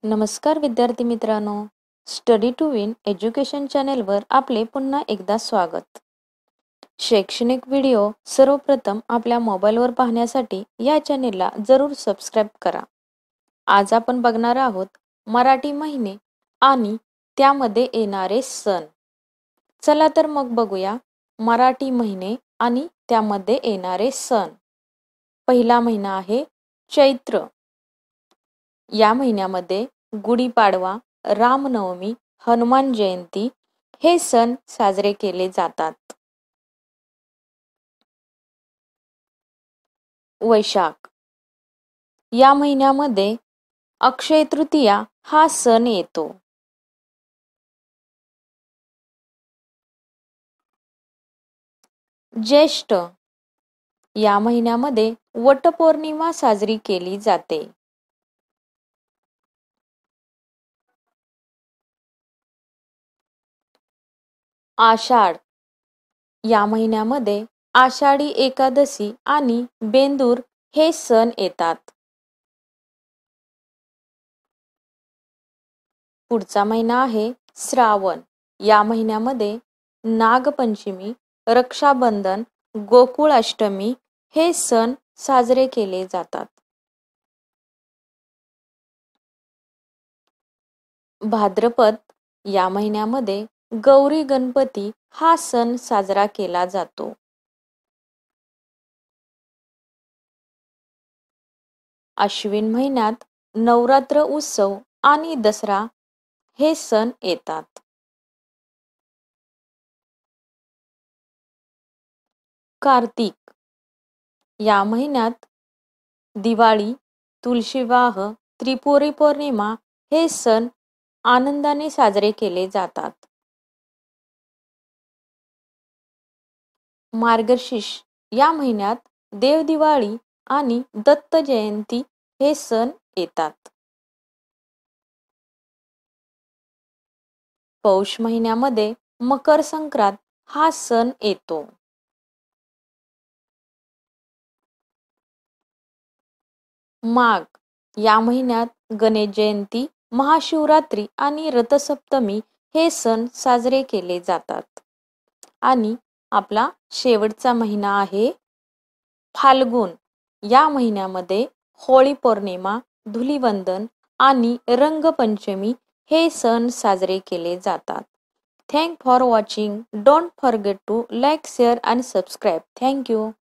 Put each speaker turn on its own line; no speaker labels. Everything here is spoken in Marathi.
नमस्कार विद्यार्थी मित्रांनो, स्टडी टू विन एज्युकेशन चॅनेलवर आपले पुन्हा एकदा स्वागत. शैक्षणिक व्हिडिओ सर्वप्रथम आपल्या मोबाईलवर पाहण्यासाठी या चॅनेलला जरूर सबस्क्राईब करा. आज आपण बघणार आहोत मराठी महिने आणि त्यामध्ये येणारे सण. चला तर मग बघूया मराठी महिने आणि त्यामध्ये येणारे सण. पहिला महिना आहे चैत्र. या महिन्यामध्ये गुढीपाडवा, रामनवमी, हनुमान जयंती हे सण साजरे केले जातात. वैशाख. या महिन्यामध्ये अक्षय तृतीया हा सण येतो. ज्येष्ठ. या महिन्यामध्ये वटपौर्णिमा साजरी केली जाते. आषाढ. या महिन्यामध्ये आषाढी एकादशी आणि बेंदूर हे सण येतात. पुढचा महिना आहे श्रावण. या महिन्यामध्ये नागपंचमी, रक्षाबंधन, गोकुळाष्टमी हे सण साजरे केले जातात. भाद्रपद. या महिन्यामध्ये गौरी गणपती हा सण साजरा केला जातो. अश्विन महिन्यात नवरात्र उत्सव आणि दसरा हे सण येतात. कार्तिक. या महिन्यात दिवाळी, तुळशीविवाह, त्रिपुरी पौर्णिमा हे सण आनंदाने साजरे केले जातात. मार्गशीर्ष. या महिन्यात देवदिवाळी आणि दत्त जयंती हे सण येतात. पौष महिन्यामध्ये मकर संक्रांत हा सण येतो. माघ. या महिन्यात गणेश जयंती, महाशिवरात्री आणि रथसप्तमी हे सण साजरे केले जातात. आणि आपला शेवटचा महिना आहे फाल्गुन. या महिन्यामध्ये होळी पौर्णिमा, धुलीवंदन आणि रंगपंचमी हे सण साजरे केले जातात. Thank for watching. Don't forget to like, share आणि सबस्क्राईब. Thank you.